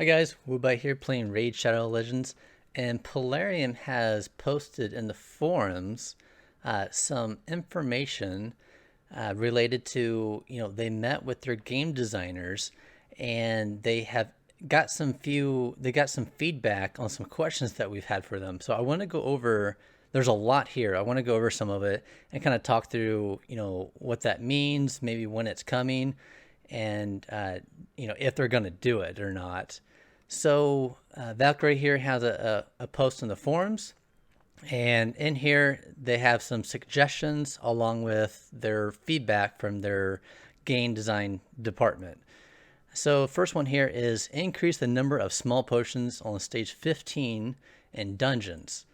Hi guys, Woobai here playing Raid Shadow Legends, and Plarium has posted in the forums some information related to, they met with their game designers and they got some feedback on some questions that we've had for them. So I want to go over, there's a lot here. I want to go over some of it and kind of talk through, what that means, maybe when it's coming, and if they're going to do it or not. So Valkyrie here has a post in the forums, and in here they have some suggestions along with their feedback from their game design department. So first one here is increase the number of small potions on stage 15 in dungeons.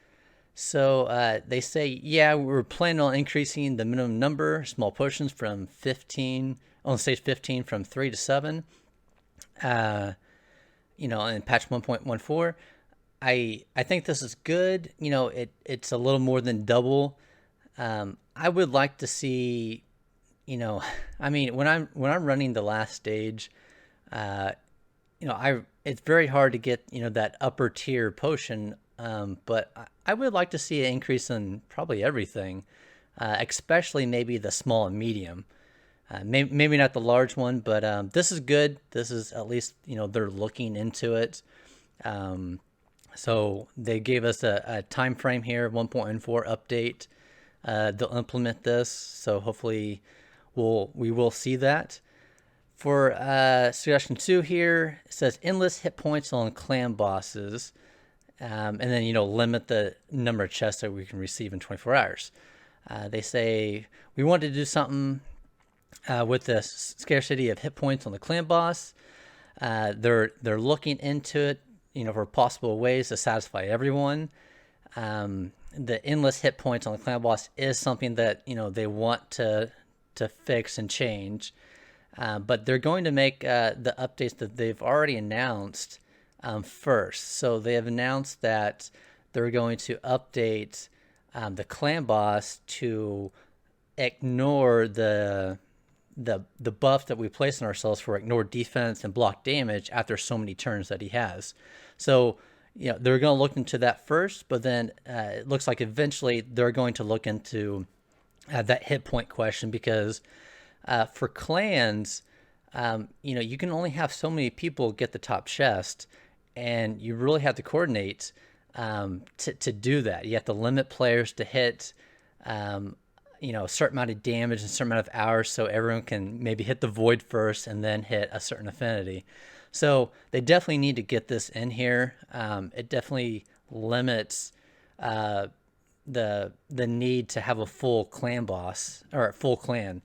So they say, yeah, we're planning on increasing the minimum number small potions from 15 on stage 15 from 3 to 7. In patch 1.14. I think this is good. It's a little more than double. I would like to see, when I'm running the last stage, it's very hard to get that upper tier potion. But I would like to see an increase in probably everything, especially maybe the small and medium. Maybe not the large one, but this is good. This is at least, they're looking into it. So they gave us a time frame here, 1.14 update. They'll implement this, so hopefully we will see that. For suggestion 2 here, it says endless hit points on clan bosses, and then limit the number of chests that we can receive in 24 hours. They say we want to do something with the scarcity of hit points on the clan boss. They're looking into it, for possible ways to satisfy everyone. The endless hit points on the clan boss is something that they want to fix and change, but they're going to make the updates that they've already announced first. So they have announced that they're going to update the clan boss to ignore the buff that we place on ourselves for ignore defense and block damage after so many turns that he has. So they're going to look into that first, but then it looks like eventually they're going to look into that hit point question, because for clans, you can only have so many people get the top chest, and you really have to coordinate to do that. You have to limit players to hit a certain amount of damage and a certain amount of hours, so everyone can maybe hit the void first and then hit a certain affinity. So they definitely need to get this in here. It definitely limits the need to have a full clan boss or a full clan.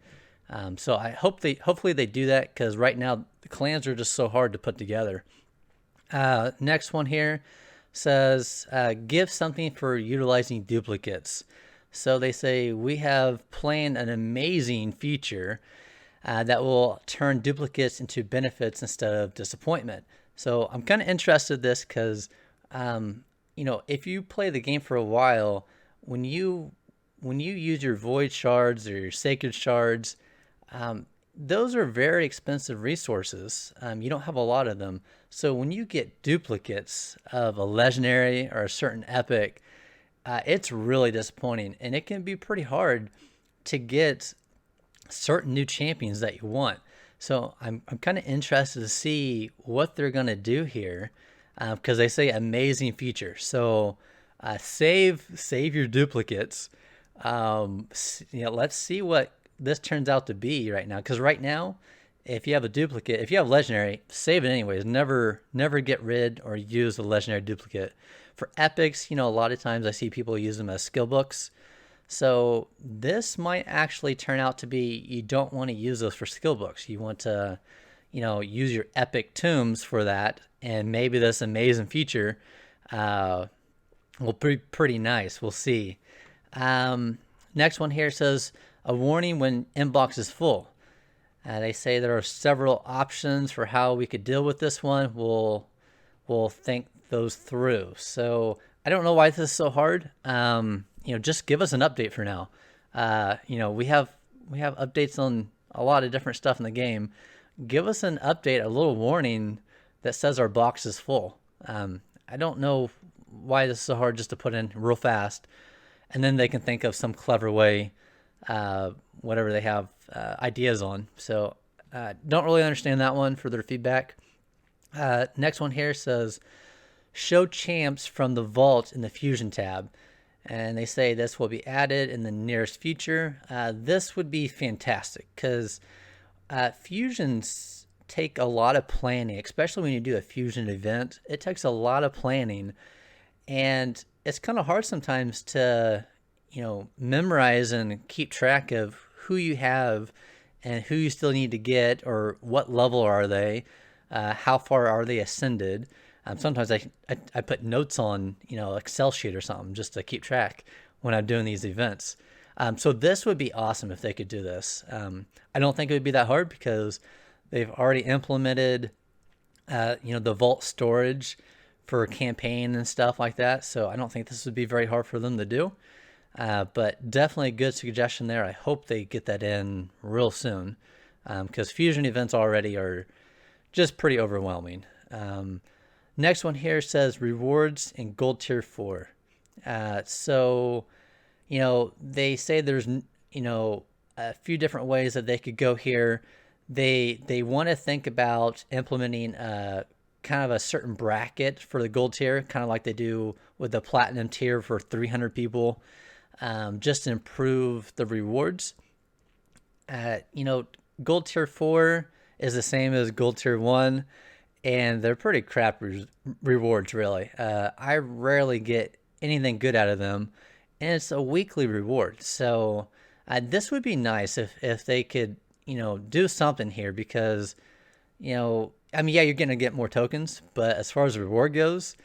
So I hopefully they do that, because right now the clans are just so hard to put together. Next one here says give something for utilizing duplicates. So they say we have planned an amazing feature that will turn duplicates into benefits instead of disappointment. So I'm kind of interested in this because, if you play the game for a while, when you use your void shards or your sacred shards, those are very expensive resources. You don't have a lot of them. So when you get duplicates of a legendary or a certain epic, it's really disappointing, and it can be pretty hard to get certain new champions that you want. So I'm kind of interested to see what they're going to do here, because they say amazing feature. So save your duplicates. Let's see what this turns out to be right now, because right now, if you have a duplicate, if you have legendary, save it anyways. Never get rid or use a legendary duplicate. For epics, a lot of times I see people use them as skill books. So this might actually turn out to be, you don't want to use those for skill books. You want to, use your epic tombs for that. And maybe this amazing feature will be pretty nice. We'll see. Next one here says a warning when inbox is full. They say there are several options for how we could deal with this one. We'll think those through. So I don't know why this is so hard. Just give us an update for now. We have updates on a lot of different stuff in the game. Give us an update, a little warning that says our box is full. I don't know why this is so hard just to put in real fast, and then they can think of some clever way, whatever they have ideas on. So don't really understand that one for their feedback. Next one here says, show champs from the vault in the Fusion tab. And they say this will be added in the nearest future. This would be fantastic because fusions take a lot of planning, especially when you do a fusion event. It takes a lot of planning, and it's kind of hard sometimes to, memorize and keep track of who you have and who you still need to get, or what level are they, how far are they ascended. Sometimes I put notes on, Excel sheet or something just to keep track when I'm doing these events. So this would be awesome if they could do this. I don't think it would be that hard because they've already implemented, the vault storage for campaign and stuff like that. So I don't think this would be very hard for them to do. But definitely a good suggestion there. I hope they get that in real soon, because fusion events already are just pretty overwhelming. Next one here says rewards in gold tier 4. So, they say there's, a few different ways that they could go here. They want to think about implementing kind of a certain bracket for the gold tier, kind of like they do with the platinum tier for 300 people, just to improve the rewards. Gold tier 4 is the same as gold tier 1. And they're pretty crap rewards, really. I rarely get anything good out of them, and it's a weekly reward. So this would be nice if they could, do something here, because, you're going to get more tokens, but as far as the reward goes,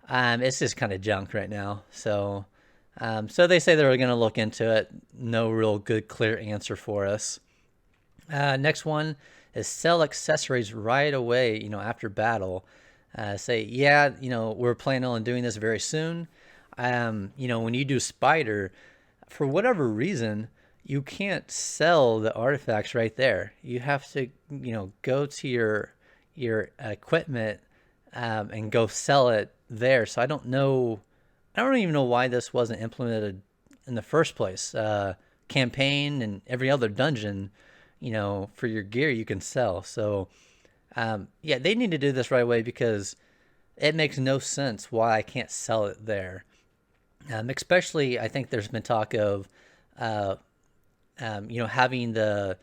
it's just kind of junk right now. So, so they say they're going to look into it. No real good, clear answer for us. Next one is sell accessories right away, after battle. Say, we're planning on doing this very soon. When you do Spider, for whatever reason, you can't sell the artifacts right there. You have to, go to your equipment and go sell it there. So I don't even know why this wasn't implemented in the first place. Campaign and every other dungeon, for your gear you can sell. So they need to do this right away, because it makes no sense why I can't sell it there. Especially, I think there's been talk of having the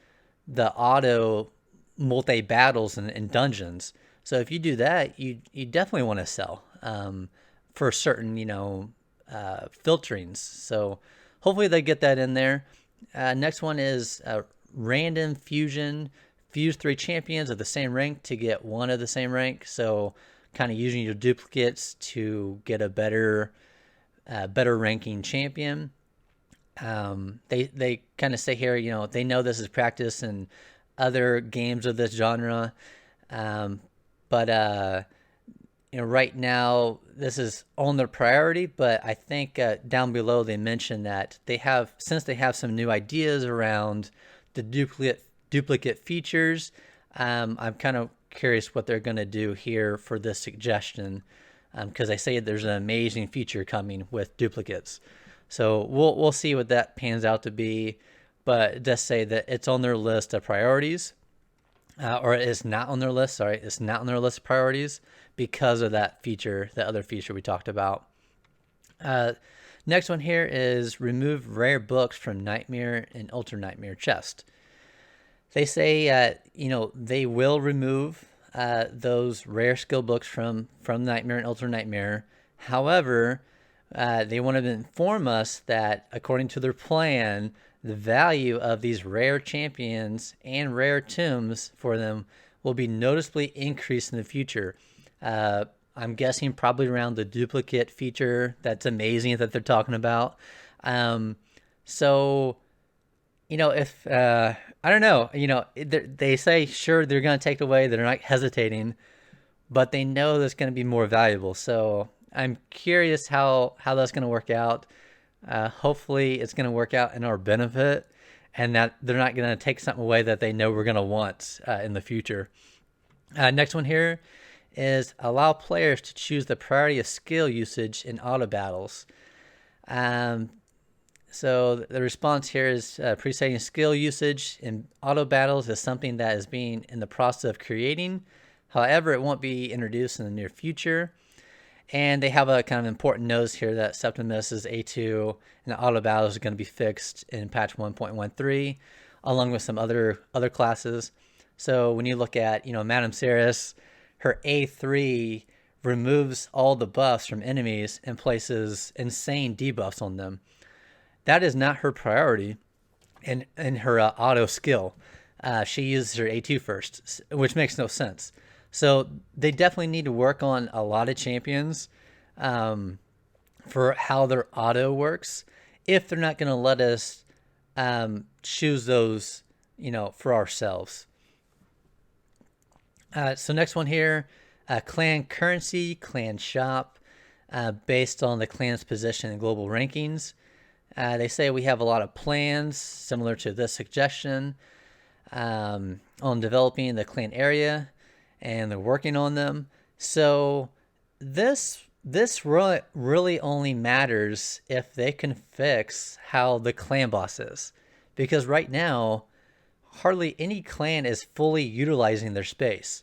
auto multi battles in dungeons. So if you do that, you definitely want to sell for certain filterings. So hopefully they get that in there. Next one is random fusion. Fuse 3 champions of the same rank to get one of the same rank. So kind of using your duplicates to get a better ranking champion. They kind of say here, they know this is practice in other games of this genre. But right now this is on their priority, but I think down below they mentioned that since they have some new ideas around the duplicate features, I'm kind of curious what they're going to do here for this suggestion, because they say there's an amazing feature coming with duplicates. So we'll see what that pans out to be, but it does say that it's on their list of priorities, or it's not on their list. Sorry, it's not on their list of priorities because of that feature, the other feature we talked about. Next one here is remove rare books from Nightmare and Ultra Nightmare chest. They say, they will remove those rare skill books from Nightmare and Ultra Nightmare. However, they want to inform us that according to their plan, the value of these rare champions and rare tombs for them will be noticeably increased in the future. I'm guessing probably around the duplicate feature. That's amazing that they're talking about. So, if I don't know, they say sure they're going to take it away. They're not hesitating, but they know that's going to be more valuable. So I'm curious how that's going to work out. Hopefully it's going to work out in our benefit, and that they're not going to take something away that they know we're going to want in the future. Next one here is allow players to choose the priority of skill usage in auto battles. So the response here is presetting skill usage in auto battles is something that is being in the process of creating. However, it won't be introduced in the near future. And they have a kind of important notice here that Septimus's A2 and the auto battles are going to be fixed in patch 1.13, along with some other classes. So when you look at, Madame Ceres, her A3 removes all the buffs from enemies and places insane debuffs on them. That is not her priority in her auto skill. She uses her A2 first, which makes no sense. So they definitely need to work on a lot of champions for how their auto works if they're not going to let us choose those, for ourselves. So next one here, clan currency, clan shop, based on the clan's position in global rankings. They say we have a lot of plans similar to this suggestion on developing the clan area, and they're working on them. So this really only matters if they can fix how the clan boss is, because right now hardly any clan is fully utilizing their space.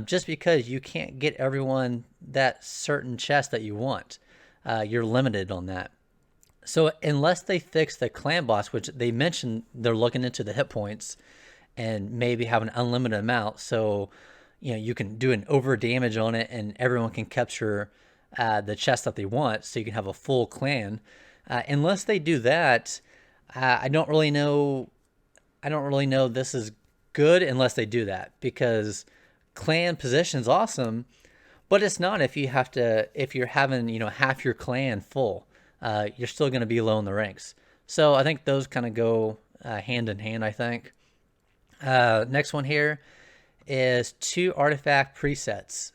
Just because you can't get everyone that certain chest that you want, you're limited on that. So unless they fix the clan boss, which they mentioned they're looking into the hit points and maybe have an unlimited amount, so you can do an over damage on it and everyone can capture the chest that they want, so you can have a full clan. Unless they do that, I don't really know this is good unless they do that, because clan position's awesome, but it's not if you're having half your clan full. You're still going to be low in the ranks. So I think those kind of go hand in hand, I think. Next one here is 2 artifact presets.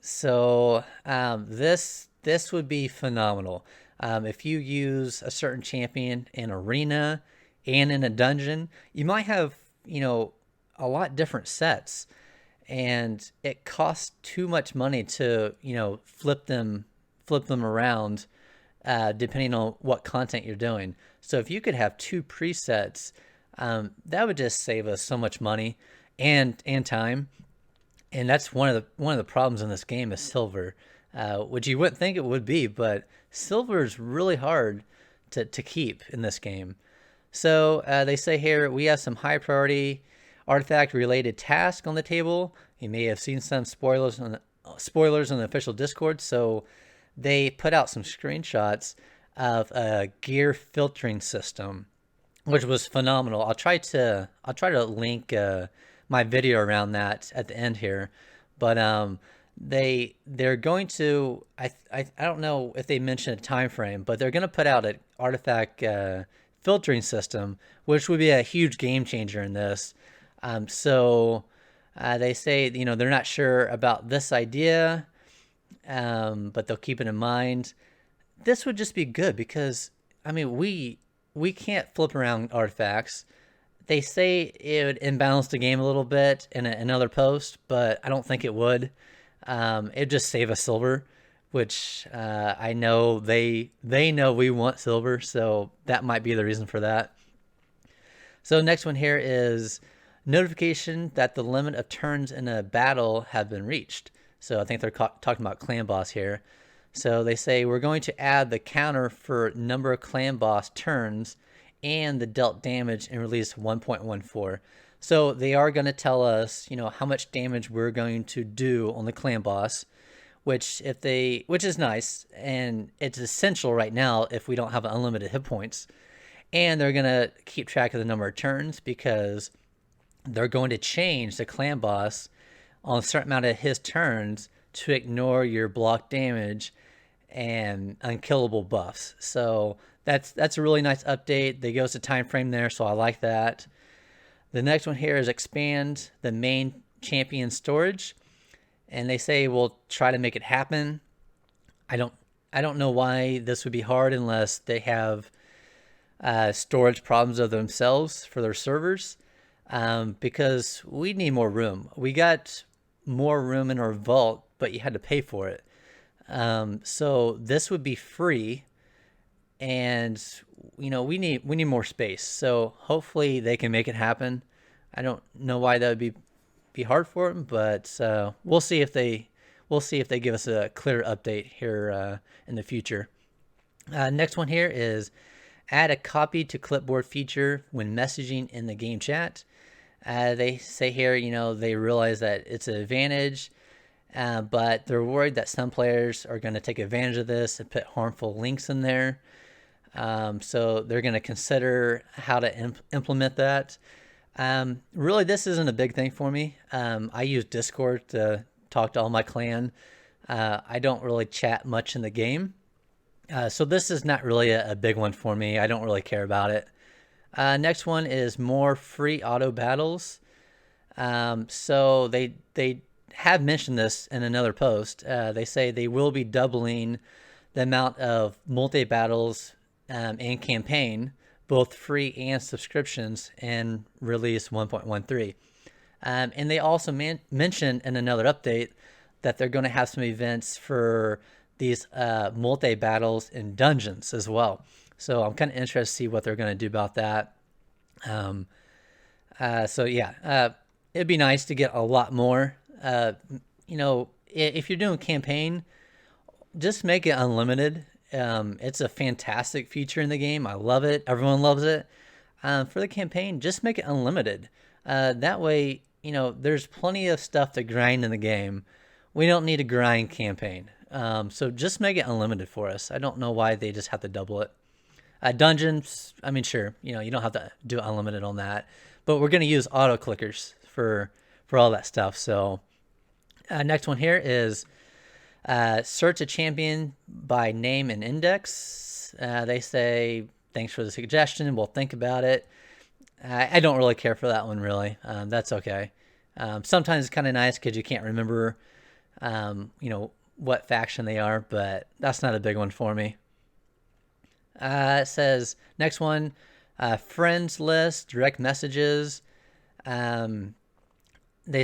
So this would be phenomenal. If you use a certain champion in arena and in a dungeon, you might have a lot different sets, and it costs too much money to flip them around depending on what content you're doing. So if you could have 2 presets, that would just save us so much money and time. And that's one of the problems in this game is silver, which you wouldn't think it would be, but silver is really hard to keep in this game. So they say here we have some high priority artifact related tasks on the table. You may have seen some spoilers on the official Discord. So they put out some screenshots of a gear filtering system, which was phenomenal. I'll try to link my video around that at the end here, but they're going to I don't know if they mentioned a time frame, but they're going to put out an artifact filtering system, which would be a huge game changer in this. So they say they're not sure about this idea, but they'll keep it in mind. This would just be good because we can't flip around artifacts. They say it would imbalance the game a little bit in another post, but I don't think it would. It'd just save us silver, which I know they know we want silver, so that might be the reason for that. So next one here is notification that the limit of turns in a battle have been reached. So I think they're talking about clan boss here. So they say we're going to add the counter for number of clan boss turns and the dealt damage in release 1.14. So they are going to tell us, how much damage we're going to do on the clan boss, which is nice, and it's essential right now if we don't have unlimited hit points. And they're going to keep track of the number of turns because they're going to change the clan boss on a certain amount of his turns to ignore your block damage and unkillable buffs. So that's a really nice update. They give us a time frame there, so I like that. The next one here is expand the main champion storage, and they say we'll try to make it happen. I don't know why this would be hard unless they have storage problems of themselves for their servers, because we need more room. We got more room in our vault, but you had to pay for it. So this would be free, and we need more space. So hopefully they can make it happen. I don't know why that would be hard for them, but we'll see if they give us a clear update here in the future. Next one here is add a copy to clipboard feature when messaging in the game chat. They say here, they realize that it's an advantage, but they're worried that some players are going to take advantage of this and put harmful links in there. So they're going to consider how to implement that. Really, this isn't a big thing for me. I use Discord to talk to all my clan. I don't really chat much in the game. So this is not really a big one for me. I don't really care about it. Next one is more free auto battles. So they have mentioned this in another post. They say they will be doubling the amount of multi-battles in campaign, both free and subscriptions, in release 1.13. And they also mentioned in another update that they're going to have some events for these multi-battles in dungeons as well. So I'm kind of interested to see what they're going to do about that. It'd be nice to get a lot more. If you're doing campaign, just make it unlimited. It's a fantastic feature in the game. I love it. Everyone loves it. For the campaign, just make it unlimited. That way, there's plenty of stuff to grind in the game. We don't need a grind campaign. So just make it unlimited for us. I don't know why they just have to double it. Dungeons, I mean, sure, you don't have to do unlimited on that, but we're going to use auto clickers for all that stuff. So next one here is search a champion by name and index. They say, thanks for the suggestion. We'll think about it. I don't really care for that one, really. That's okay. Sometimes it's kind of nice because you can't remember, what faction they are, but that's not a big one for me. It says, next one, friends list, direct messages. They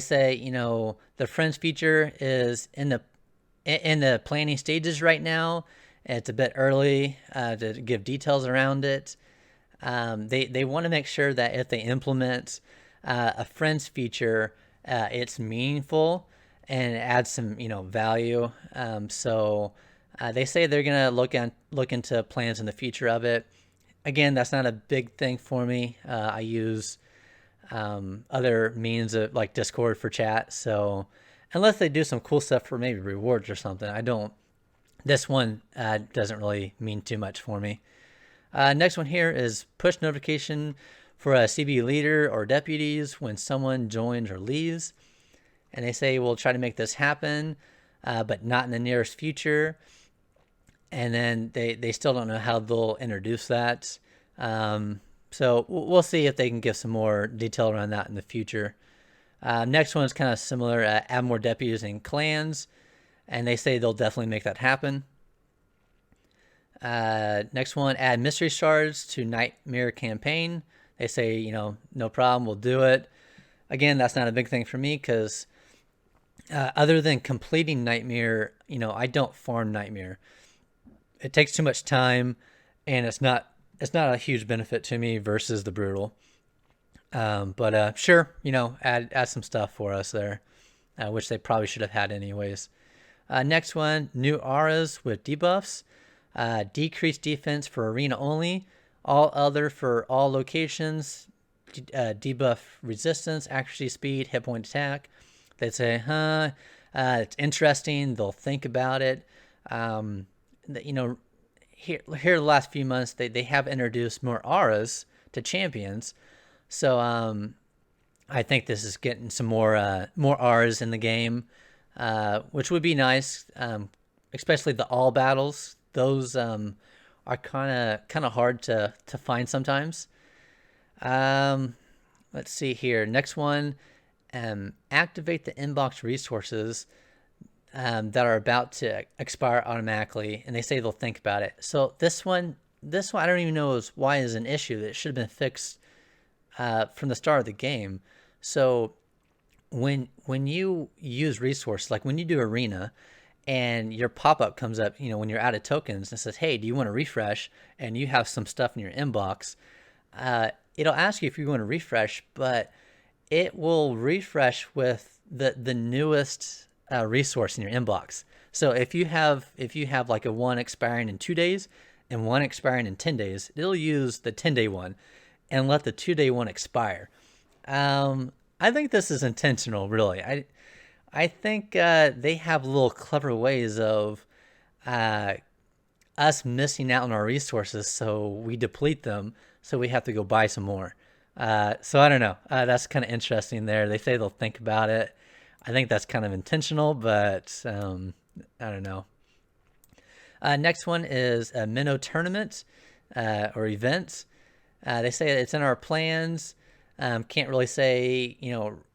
say, the friends feature is in the planning stages right now. It's a bit early to give details around it. They want to make sure that if they implement a friends feature, it's meaningful and adds some value. So they say they're gonna look into plans in the future of it. Again, that's not a big thing for me. I use other means of like Discord for chat. So unless they do some cool stuff for maybe rewards or something, I don't. This one doesn't really mean too much for me. Next one here is push notification for a CB leader or deputies when someone joins or leaves. And they say we'll try to make this happen, but not in the nearest future. And then they still don't know how they'll introduce that. So we'll see if they can give some more detail around that in the future. Next one is kind of similar. Add more deputies in clans. And they say they'll definitely make that happen. Next one, add mystery shards to Nightmare campaign. They say, no problem, we'll do it. Again, that's not a big thing for me because other than completing Nightmare, I don't farm Nightmare. It takes too much time, and it's not a huge benefit to me versus the Brutal. But sure, add some stuff for us there, which they probably should have had anyways. Next one, new auras with debuffs. Decreased defense for arena only. All other for all locations. Debuff resistance, accuracy, speed, hit point attack. They'd say, it's interesting. They'll think about it. Here the last few months, they have introduced more auras to champions. So I think this is getting some more auras in the game, which would be nice, especially the all battles. Those are kind of hard to find sometimes. Let's see here. Next one, activate the inbox resources that are about to expire automatically, and they say they'll think about it. So this one I don't even know why is an issue that should have been fixed from the start of the game. So when you use resources, like when you do arena and your pop-up comes up, when you're out of tokens and says, hey, do you want to refresh? And you have some stuff in your inbox, it'll ask you if you want to refresh, but it will refresh with the newest resource in your inbox. So if you have like a one expiring in 2 days and one expiring in 10 days, it'll use the 10-day one and let the 2-day one expire. I think this is intentional, really. I think they have little clever ways of us missing out on our resources, so we deplete them, so we have to go buy some more. So I don't know. That's kind of interesting there. They say they'll think about it. I think that's kind of intentional, but I don't know. Next one is a minnow tournament or event. They say it's in our plans. Can't really say,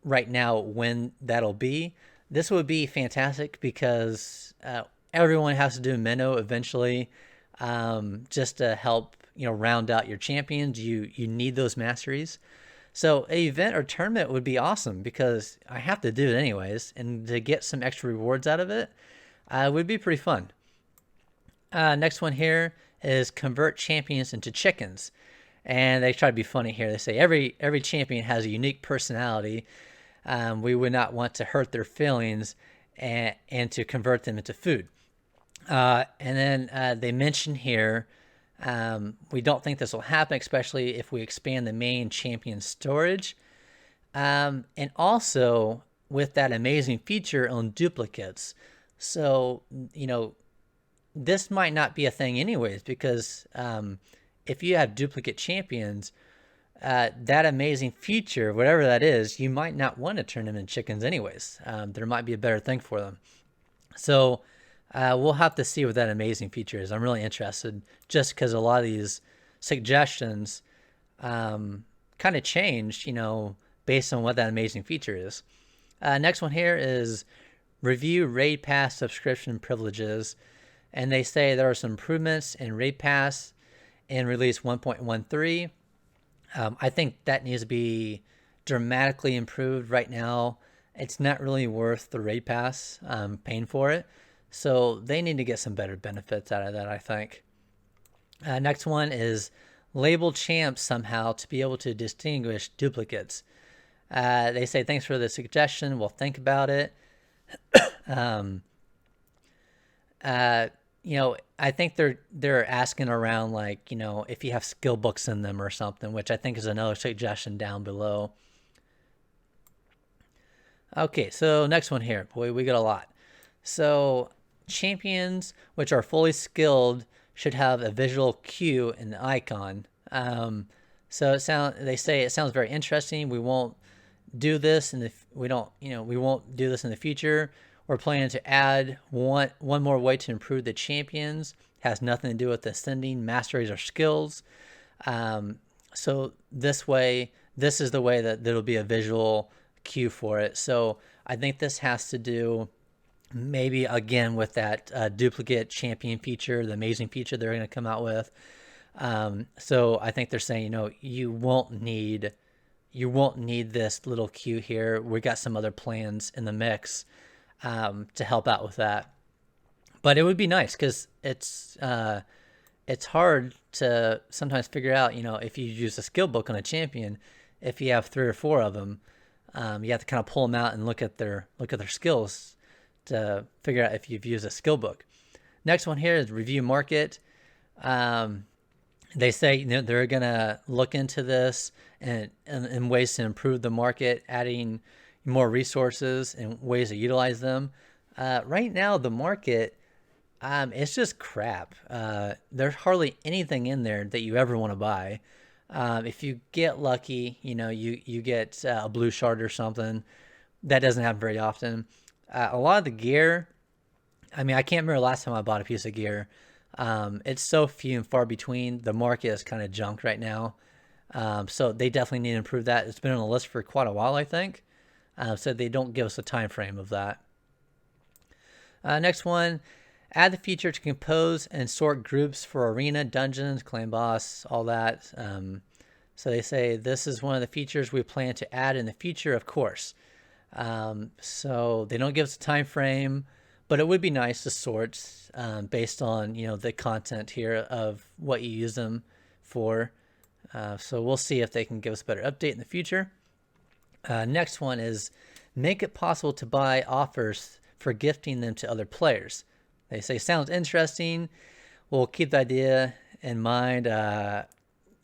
right now when that'll be. This would be fantastic because everyone has to do minnow eventually, just to help round out your champions. You need those masteries. So an event or tournament would be awesome because I have to do it anyways, and to get some extra rewards out of it would be pretty fun. Next one here is convert champions into chickens. And they try to be funny here. They say every champion has a unique personality. We would not want to hurt their feelings and to convert them into food. And then they mention here, we don't think this will happen, especially if we expand the main champion storage. And also with that amazing feature on duplicates. So, this might not be a thing anyways, because if you have duplicate champions, that amazing feature, whatever that is, you might not want to turn them into chickens anyways. There might be a better thing for them. So we'll have to see what that amazing feature is. I'm really interested, just because a lot of these suggestions kind of changed, based on what that amazing feature is. Next one here is review Raid Pass subscription privileges. And they say there are some improvements in Raid Pass in release 1.13. I think that needs to be dramatically improved right now. It's not really worth the Raid Pass, paying for it. So they need to get some better benefits out of that, I think. Next one is label champs somehow to be able to distinguish duplicates. They say, thanks for the suggestion. We'll think about it. I think they're asking around, like, if you have skill books in them or something, which I think is another suggestion down below. Okay, so next one here. Boy, we got a lot. So champions which are fully skilled should have a visual cue in the icon. So they say it sounds very interesting. We won't do this we won't do this in the future. We're planning to add one more way to improve the champions. Has nothing to do with ascending masteries or skills. So this is the way that there'll be a visual cue for it. So I think this has to do maybe again with that duplicate champion feature, the amazing feature they're going to come out with. So I think they're saying, you won't need this little cue here. We got some other plans in the mix to help out with that. But it would be nice because it's hard to sometimes figure out, if you use a skill book on a champion, if you have 3 or 4 of them, you have to kind of pull them out and look at their skills to figure out if you've used a skill book. Next one here is review market. They say they're gonna look into this and ways to improve the market, adding more resources and ways to utilize them. Right now, the market, it's just crap. There's hardly anything in there that you ever want to buy. If you get lucky, you get a blue shard or something. That doesn't happen very often. A lot of the gear, I can't remember the last time I bought a piece of gear. It's so few and far between. The market is kind of junk right now. So they definitely need to improve that. It's been on the list for quite a while, I think. So they don't give us a time frame of that. Next one, add the feature to compose and sort groups for arena, dungeons, clan boss, all that. So they say this is one of the features we plan to add in the future, of course. So they don't give us a time frame, but it would be nice to sort based on the content here of what you use them for. So we'll see if they can give us a better update in the future. Next one is make it possible to buy offers for gifting them to other players. They say sounds interesting. We'll keep the idea in mind. I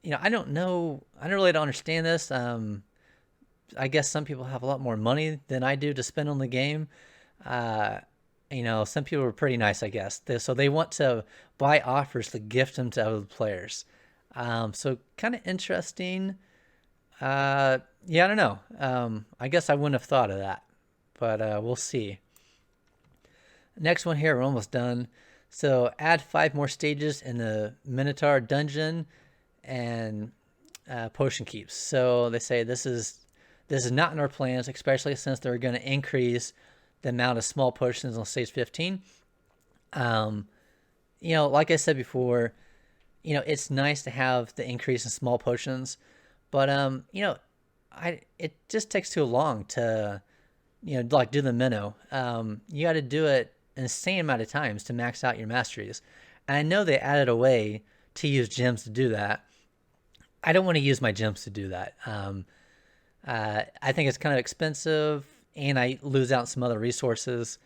don't know. I don't really don't understand this. I guess some people have a lot more money than I do to spend on the game. Some people are pretty nice, I guess. So they want to buy offers to gift them to other players. So kind of interesting. Yeah, I don't know. I guess I wouldn't have thought of that, but we'll see. Next one here, we're almost done. So add 5 more stages in the Minotaur dungeon and potion keeps. So they say this is not in our plans, especially since they're going to increase the amount of small potions on stage 15. Like I said before, it's nice to have the increase in small potions, but it just takes too long to like do the minnow. You got to do it an insane amount of times to max out your masteries. And I know they added a way to use gems to do that. I don't want to use my gems to do that. I think it's kind of expensive, and I lose out some other resources.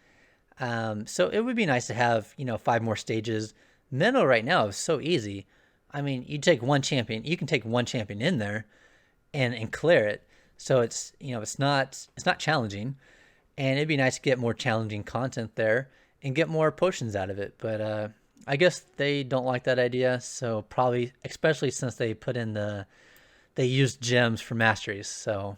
So it would be nice to have 5 more stages. Minnow right now is so easy. I mean, you take one champion, you can take one champion in there and clear it. So it's it's not challenging, and it'd be nice to get more challenging content there and get more potions out of it. But I guess they don't like that idea. So probably, especially since they put in they use gems for masteries. So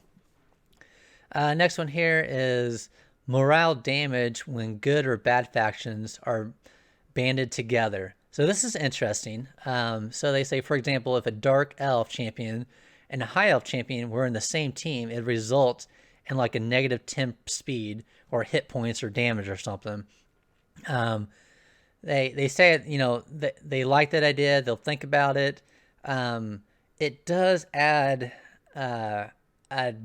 next one here is morale damage when good or bad factions are banded together. So this is interesting. So they say, for example, if a dark elf champion and a high elf champion were in the same team, it results in like a negative 10 speed or hit points or damage or something. They say they like that idea. They'll think about it. It does add a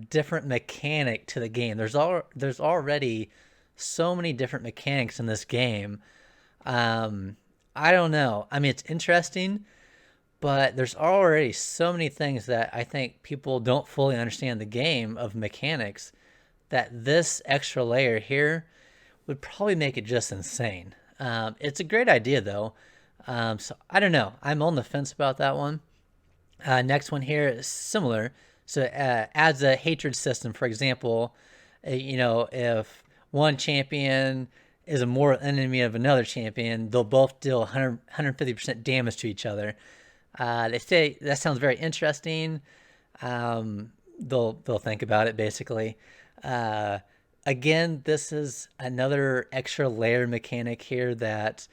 different mechanic to the game. There's already so many different mechanics in this game. I don't know. I mean, it's interesting, but there's already so many things that I think people don't fully understand the game of mechanics, that this extra layer here would probably make it just insane. It's a great idea though. So I don't know. I'm on the fence about that one. Next one here is similar. So it adds a hatred system. For example, if one champion is a mortal enemy of another champion, they'll both deal 150% damage to each other. They say that sounds very interesting. They'll think about it basically. Again, this is another extra layer mechanic here that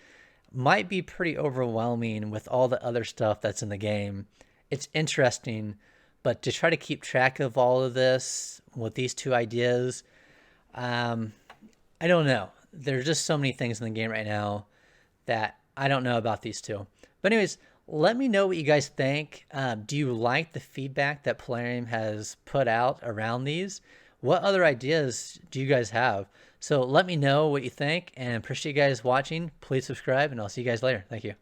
might be pretty overwhelming with all the other stuff that's in the game. It's interesting, but to try to keep track of all of this with these 2 ideas, I don't know. There's just so many things in the game right now that I don't know about these 2. But anyways, let me know what you guys think. Do you like the feedback that Plarium has put out around these? What other ideas do you guys have? So let me know what you think, and appreciate you guys watching. Please subscribe, and I'll see you guys later. Thank you.